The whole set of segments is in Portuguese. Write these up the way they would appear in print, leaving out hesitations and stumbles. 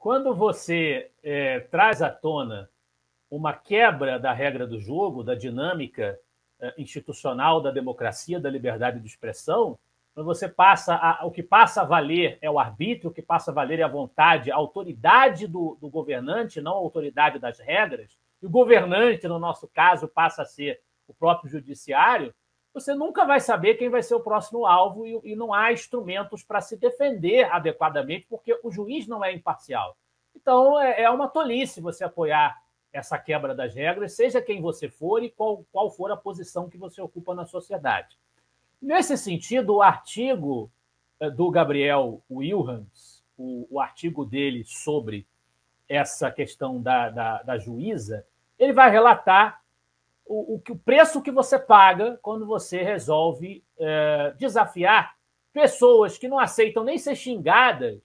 Quando você traz à tona uma quebra da regra do jogo, da dinâmica institucional da democracia, da liberdade de expressão, quando você o que passa a valer é o arbítrio, o que passa a valer é a vontade, a autoridade do governante, não a autoridade das regras, e o governante, no nosso caso, passa a ser o próprio judiciário, você nunca vai saber quem vai ser o próximo alvo e não há instrumentos para se defender adequadamente, porque o juiz não é imparcial. Então, é uma tolice você apoiar essa quebra das regras, seja quem você for e qual for a posição que você ocupa na sociedade. Nesse sentido, o artigo do Gabriel Wilhans, o artigo dele sobre essa questão da juíza, ele vai relatar o preço que você paga quando você resolve desafiar pessoas que não aceitam nem ser xingadas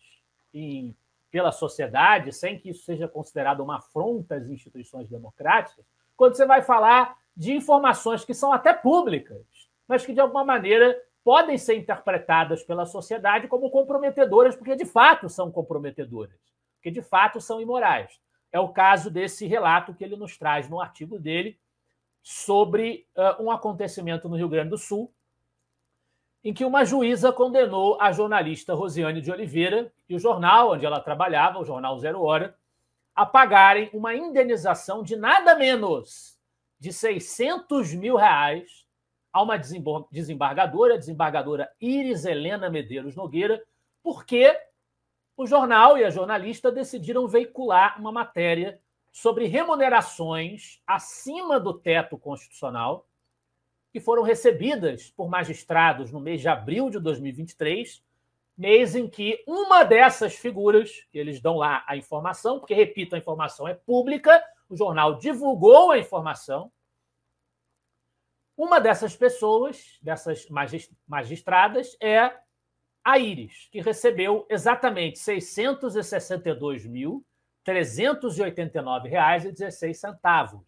pela sociedade, sem que isso seja considerado uma afronta às instituições democráticas, quando você vai falar de informações que são até públicas, mas que, de alguma maneira, podem ser interpretadas pela sociedade como comprometedoras, porque, de fato, são comprometedoras, porque, de fato, são imorais. É o caso desse relato que ele nos traz no artigo dele sobre um acontecimento no Rio Grande do Sul, em que uma juíza condenou a jornalista Rosiane de Oliveira e o jornal onde ela trabalhava, o jornal Zero Hora, a pagarem uma indenização de nada menos de R$600 mil a uma desembargadora, a desembargadora Iris Helena Medeiros Nogueira, porque o jornal e a jornalista decidiram veicular uma matéria sobre remunerações acima do teto constitucional que foram recebidas por magistrados no mês de abril de 2023, mês em que uma dessas figuras, que eles dão lá a informação, porque, repito, a informação é pública, o jornal divulgou a informação, uma dessas pessoas, dessas magistradas, é a Iris, que recebeu exatamente R$ 662.389,16.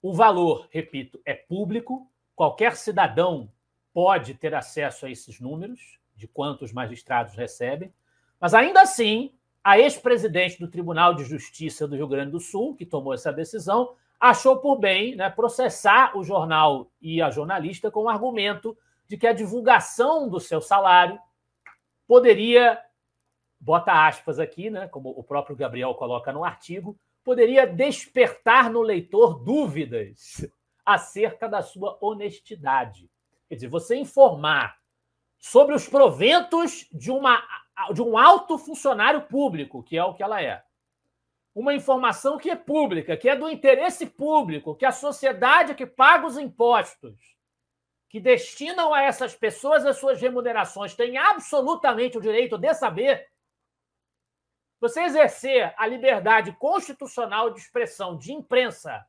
O valor, repito, é público, qualquer cidadão pode ter acesso a esses números, de quantos magistrados recebem, mas, ainda assim, a ex-presidente do Tribunal de Justiça do Rio Grande do Sul, que tomou essa decisão, achou por bem, né, processar o jornal e a jornalista com o argumento de que a divulgação do seu salário poderia, bota aspas aqui, né, como o próprio Gabriel coloca no artigo, poderia despertar no leitor dúvidas acerca da sua honestidade. Quer dizer, você informar sobre os proventos de um alto funcionário público, que é o que ela é. Uma informação que é pública, que é do interesse público, que a sociedade que paga os impostos, que destinam a essas pessoas as suas remunerações, tem absolutamente o direito de saber. Você exercer a liberdade constitucional de expressão, de imprensa,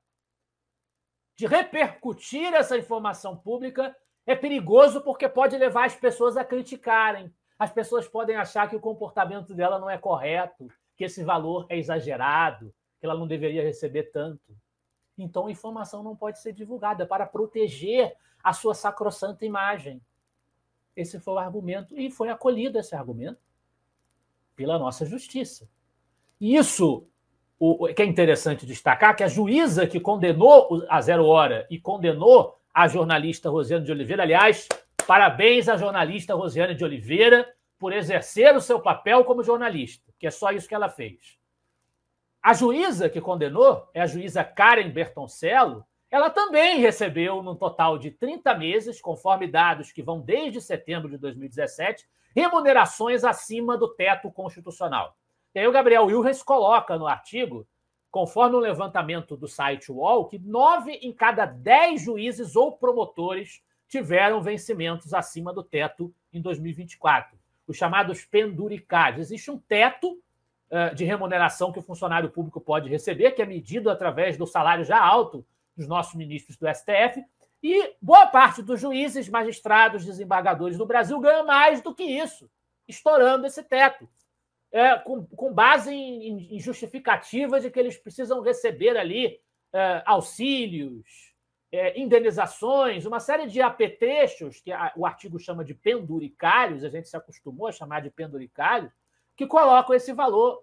de repercutir essa informação pública, é perigoso porque pode levar as pessoas a criticarem. As pessoas podem achar que o comportamento dela não é correto, que esse valor é exagerado, que ela não deveria receber tanto. Então, a informação não pode ser divulgada para proteger a sua sacrossanta imagem. Esse foi o argumento, e foi acolhido esse argumento pela nossa justiça. E isso, o que é interessante destacar, que a juíza que condenou a Zero Hora e condenou a jornalista Rosiane de Oliveira, aliás, parabéns à jornalista Rosiane de Oliveira por exercer o seu papel como jornalista, que é só isso que ela fez. A juíza que condenou é a juíza Karen Bertoncello. Ela também recebeu, num total de 30 meses, conforme dados que vão desde setembro de 2017, remunerações acima do teto constitucional. E aí o Gabriel Wilhans coloca no artigo, conforme o levantamento do site UOL, que 9 em cada 10 juízes ou promotores tiveram vencimentos acima do teto em 2024. Os chamados penduricários. Existe um teto de remuneração que o funcionário público pode receber, que é medido através do salário já alto dos nossos ministros do STF, e boa parte dos juízes, magistrados, desembargadores do Brasil ganha mais do que isso, estourando esse teto, com base em justificativas de que eles precisam receber ali auxílios, indenizações, uma série de apetrechos, que o artigo chama de penduricários, a gente se acostumou a chamar de penduricários, que colocam esse valor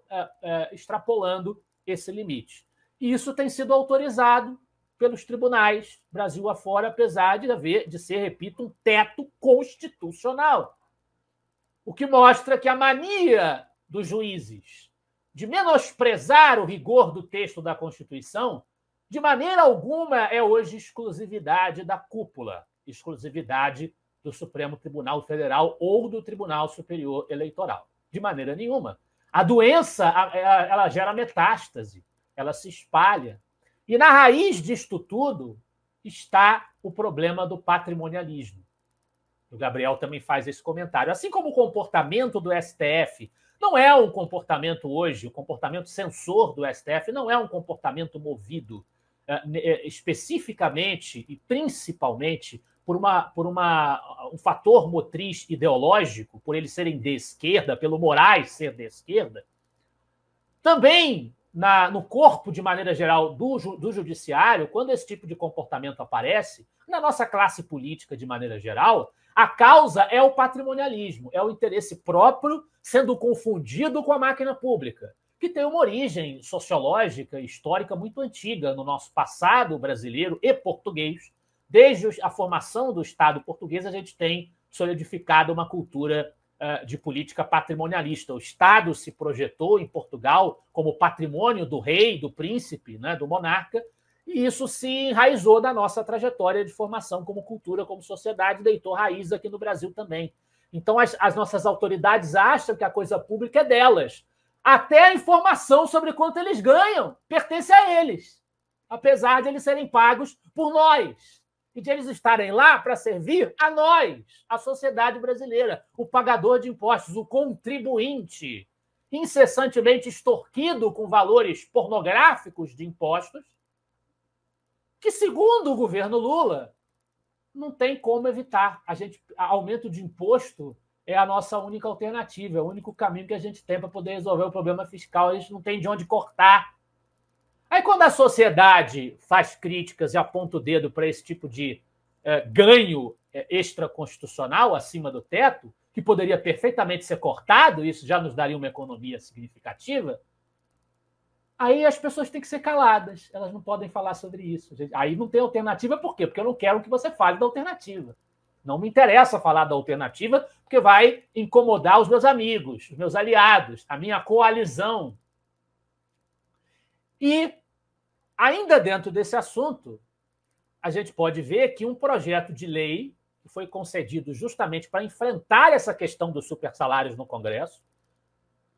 extrapolando esse limite. E isso tem sido autorizado pelos tribunais Brasil afora, apesar de ser, repito, um teto constitucional. O que mostra que a mania dos juízes de menosprezar o rigor do texto da Constituição, de maneira alguma é hoje exclusividade da cúpula, exclusividade do Supremo Tribunal Federal ou do Tribunal Superior Eleitoral. De maneira nenhuma. A doença, ela gera metástase, ela se espalha. E na raiz disto tudo está o problema do patrimonialismo. O Gabriel também faz esse comentário. Assim como o comportamento do STF não é um comportamento hoje, o comportamento censor do STF não é um comportamento movido especificamente e principalmente por um fator motriz ideológico, por eles serem de esquerda, pelo Moraes ser de esquerda, também no corpo, de maneira geral, do judiciário, quando esse tipo de comportamento aparece, na nossa classe política, de maneira geral, a causa é o patrimonialismo, é o interesse próprio sendo confundido com a máquina pública, que tem uma origem sociológica e histórica muito antiga no nosso passado brasileiro e português. Desde a formação do Estado português, a gente tem solidificado uma cultura de política patrimonialista. O Estado se projetou em Portugal como patrimônio do rei, do príncipe, né, do monarca, e isso se enraizou na nossa trajetória de formação como cultura, como sociedade, deitou raiz aqui no Brasil também. Então, as nossas autoridades acham que a coisa pública é delas. Até a informação sobre quanto eles ganham pertence a eles, apesar de eles serem pagos por nós e de eles estarem lá para servir a nós, a sociedade brasileira, o pagador de impostos, o contribuinte, incessantemente extorquido com valores pornográficos de impostos, que, segundo o governo Lula, não tem como evitar. Aumento de imposto é a nossa única alternativa, é o único caminho que a gente tem para poder resolver o problema fiscal. A gente não tem de onde cortar. Aí, quando a sociedade faz críticas e aponta o dedo para esse tipo de ganho extraconstitucional acima do teto, que poderia perfeitamente ser cortado, isso já nos daria uma economia significativa, aí as pessoas têm que ser caladas, elas não podem falar sobre isso. Aí não tem alternativa, por quê? Porque eu não quero que você fale da alternativa. Não me interessa falar da alternativa, porque vai incomodar os meus amigos, os meus aliados, a minha coalizão. E, ainda dentro desse assunto, a gente pode ver que um projeto de lei que foi concedido justamente para enfrentar essa questão dos supersalários no Congresso,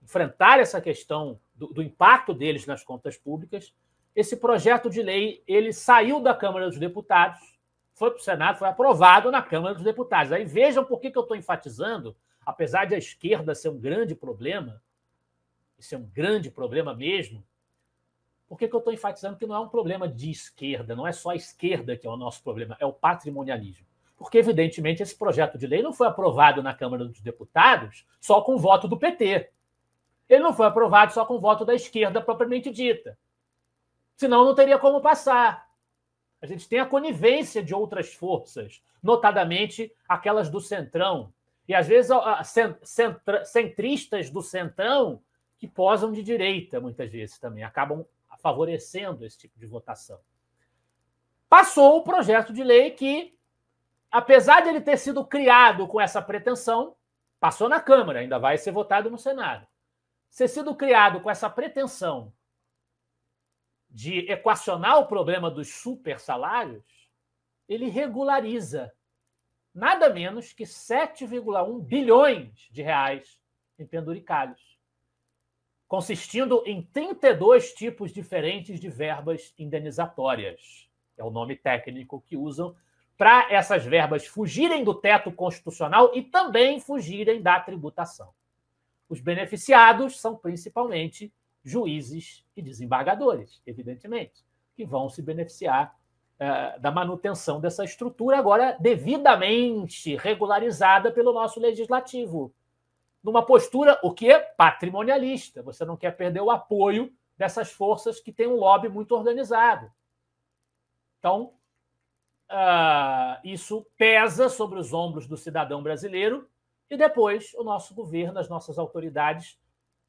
enfrentar essa questão do impacto deles nas contas públicas, esse projeto de lei ele saiu da Câmara dos Deputados, foi para o Senado, foi aprovado na Câmara dos Deputados. Aí vejam por que eu estou enfatizando, apesar de a esquerda ser um grande problema, isso é um grande problema mesmo, por que eu estou enfatizando que não é um problema de esquerda, não é só a esquerda que é o nosso problema, é o patrimonialismo. Porque, evidentemente, esse projeto de lei não foi aprovado na Câmara dos Deputados só com o voto do PT. Ele não foi aprovado só com o voto da esquerda propriamente dita. Senão não teria como passar. A gente tem a conivência de outras forças, notadamente aquelas do Centrão. E, às vezes, centristas do Centrão que posam de direita, muitas vezes também, acabam favorecendo esse tipo de votação. Passou o projeto de lei que, apesar de ele ter sido criado com essa pretensão, passou na Câmara, ainda vai ser votado no Senado. Ter sido criado com essa pretensão de equacionar o problema dos supersalários, ele regulariza nada menos que 7,1 bilhões de reais em penduricalhos, consistindo em 32 tipos diferentes de verbas indenizatórias. É o nome técnico que usam para essas verbas fugirem do teto constitucional e também fugirem da tributação. Os beneficiados são principalmente juízes e desembargadores, evidentemente, que vão se beneficiar da manutenção dessa estrutura, agora devidamente regularizada pelo nosso legislativo, numa postura, o que é patrimonialista. Você não quer perder o apoio dessas forças que têm um lobby muito organizado. Então, isso pesa sobre os ombros do cidadão brasileiro e depois o nosso governo, as nossas autoridades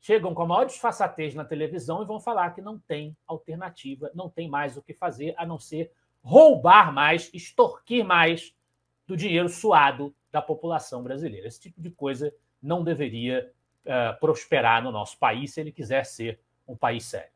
chegam com a maior disfarçatez na televisão e vão falar que não tem alternativa, não tem mais o que fazer a não ser roubar mais, extorquir mais do dinheiro suado da população brasileira. Esse tipo de coisa não deveria prosperar no nosso país se ele quiser ser um país sério.